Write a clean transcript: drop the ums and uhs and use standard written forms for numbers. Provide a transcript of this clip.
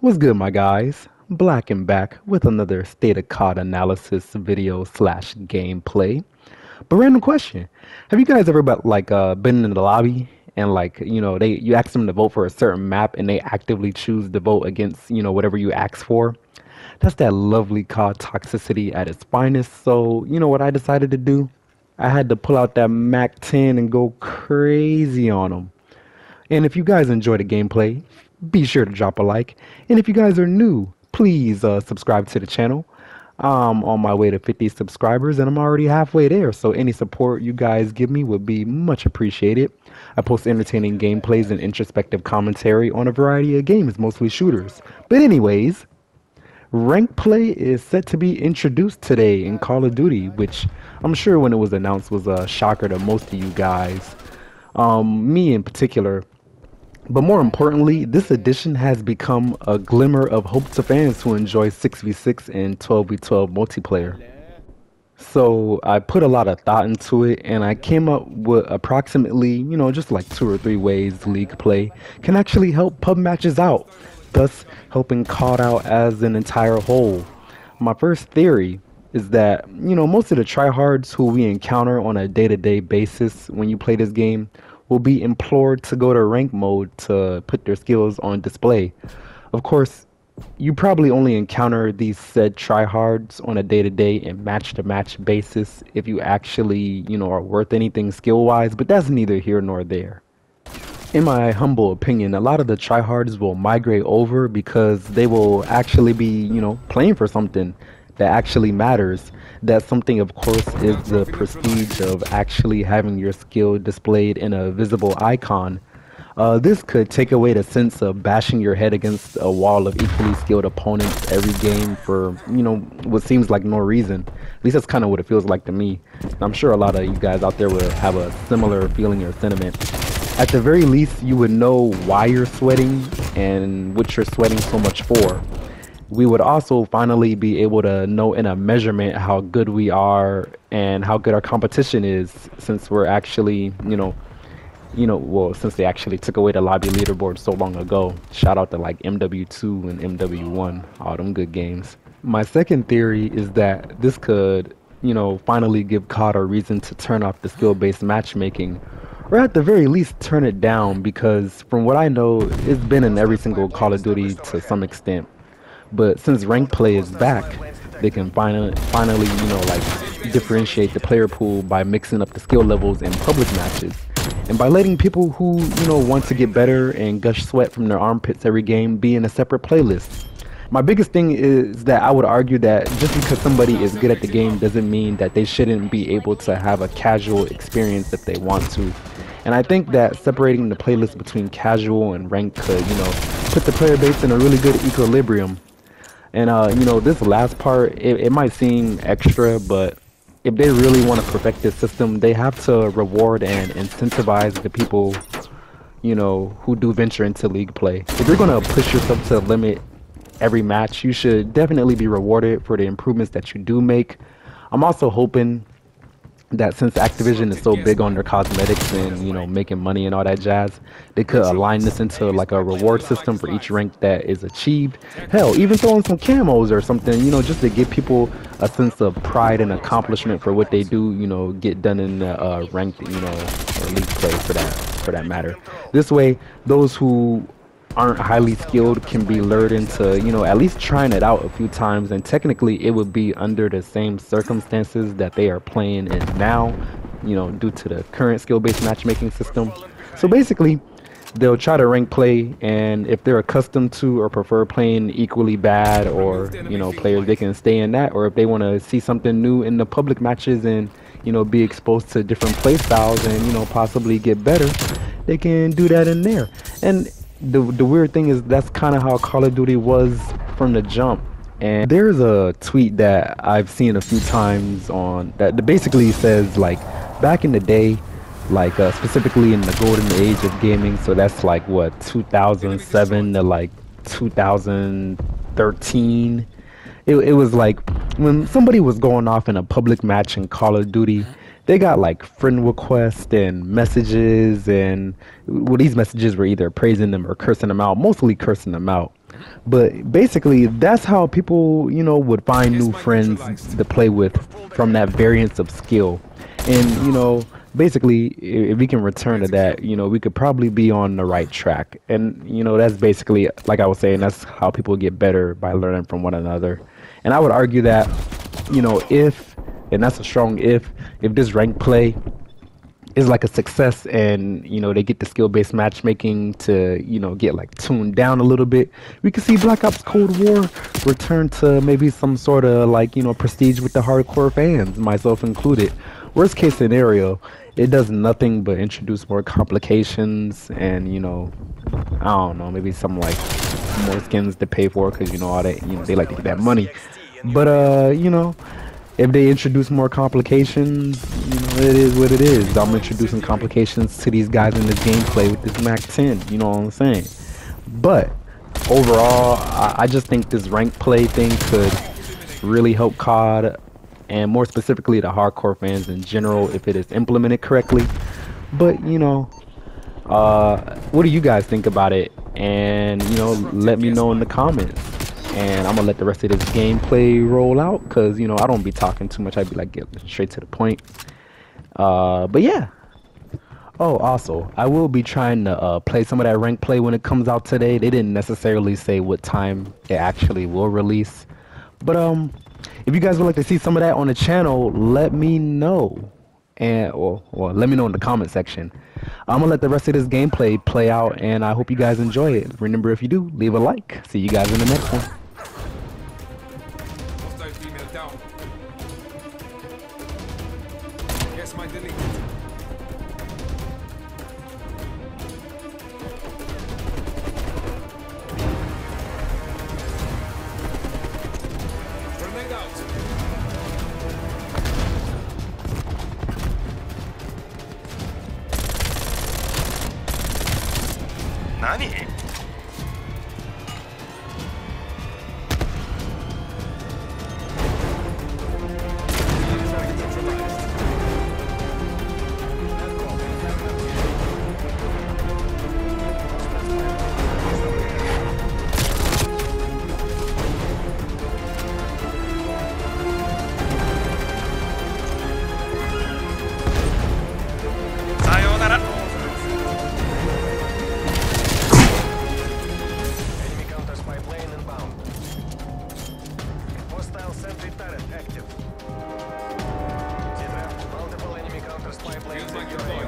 What's good, my guys? Black and back with another state of COD analysis video slash gameplay. But random question: have you guys ever been in the lobby and you ask them to vote for a certain map and they actively choose to vote against whatever you ask for? That's that lovely COD toxicity at its finest. So you know what I decided to do? I had to pull out that Mac 10 and go crazy on them. And if you guys enjoy the gameplay, be sure to drop a like. And if you guys are new, please subscribe to the channel. I'm on my way to 50 subscribers and I'm already halfway there. So any support you guys give me would be much appreciated. I post entertaining gameplays and introspective commentary on a variety of games, mostly shooters. But anyways, rank play is set to be introduced today in Call of Duty, which I'm sure when it was announced was a shocker to most of you guys. Me in particular. But more importantly, this edition has become a glimmer of hope to fans who enjoy 6v6 and 12v12 multiplayer. So I put a lot of thought into it and I came up with approximately, just like 2 or 3 ways league play can actually help pub matches out, thus helping COD out as an entire whole. My first theory is that, most of the tryhards who we encounter on a day-to-day basis when you play this game will be implored to go to rank mode to put their skills on display. Of course, you probably only encounter these said tryhards on a day-to-day and match-to-match basis if you actually, are worth anything skill-wise, but that's neither here nor there. In my humble opinion, a lot of the tryhards will migrate over because they will actually be, playing for something that actually matters. That something, of course, is the prestige of actually having your skill displayed in a visible icon. This could take away the sense of bashing your head against a wall of equally skilled opponents every game for, what seems like no reason. At least that's kind of what it feels like to me. I'm sure a lot of you guys out there will have a similar feeling or sentiment. At the very least, you would know why you're sweating and what you're sweating so much for. We would also finally be able to know in a measurement how good we are and how good our competition is, since we're actually, since they actually took away the lobby leaderboard so long ago. Shout out to like MW2 and MW1, all them good games. My second theory is that this could, finally give COD a reason to turn off the skill-based matchmaking, or at the very least turn it down, because from what I know, it's been in every single Call of Duty to some extent. But since rank play is back, they can finally, differentiate the player pool by mixing up the skill levels in public matches, and by letting people who, want to get better and gush sweat from their armpits every game be in a separate playlist. My biggest thing is that I would argue that just because somebody is good at the game doesn't mean that they shouldn't be able to have a casual experience if they want to. And I think that separating the playlist between casual and ranked could, put the player base in a really good equilibrium. And, this last part, it might seem extra, but if they really want to perfect this system, they have to reward and incentivize the people, who do venture into league play. If you're going to push yourself to the limit every match, you should definitely be rewarded for the improvements that you do make. I'm also hoping that since Activision is so big on their cosmetics and making money and all that jazz, they could align this into like a reward system for each rank that is achieved. Hell, even throw in some camos or something, just to give people a sense of pride and accomplishment for what they do, get done in the ranked, or league play for that matter. This way, those who aren't highly skilled can be lured into, at least trying it out a few times, and technically it would be under the same circumstances that they are playing in now, due to the current skill-based matchmaking system. So basically, they'll try to rank play, and if they're accustomed to or prefer playing equally bad or, players, they can stay in that, or if they want to see something new in the public matches and, be exposed to different play styles and, possibly get better, they can do that in there. And the weird thing is that's kind of how Call of Duty was from the jump. And there's a tweet that I've seen a few times on that basically says, like, back in the day, specifically in the golden age of gaming, so that's like what, 2007 to like 2013, it was like when somebody was going off in a public match in Call of Duty, they got like friend requests and messages, and these messages were either praising them or cursing them out, mostly cursing them out. But basically, that's how people, would find new friends to play with from that variance of skill. And, basically, if we can return to that, we could probably be on the right track. And, that's basically, like I was saying, that's how people get better by learning from one another. And I would argue that, if, and that's a strong if this rank play is like a success and they get the skill-based matchmaking to get like tuned down a little bit, we could see Black Ops Cold War return to maybe some sort of like prestige with the hardcore fans, myself included. Worst case scenario, it does nothing but introduce more complications and I don't know, maybe some like more skins to pay for because all that they like to get that money. But if they introduce more complications, it is what it is. I'm introducing complications to these guys in this gameplay with this Mac 10, you know what I'm saying? But overall, I just think this rank play thing could really help COD, and more specifically the hardcore fans in general, if it is implemented correctly. But, what do you guys think about it? And, let me know in the comments. And I'm gonna let the rest of this gameplay roll out because I don't be talking too much. I'd be like get straight to the point. But yeah. Oh, also, I will be trying to play some of that rank play when it comes out today. They didn't necessarily say what time it actually will release. But if you guys would like to see some of that on the channel, let me know. And or let me know in the comment section. I'm gonna let the rest of this gameplay play out, and I hope you guys enjoy it. Remember, if you do, leave a like. See you guys in the next one. Yes, my delete. Grenade out. Nani? Sayonara. Enemy counter spy plane inbound. Hostile sentry turret active. Zebra, multiple enemy counter spy planes in your area.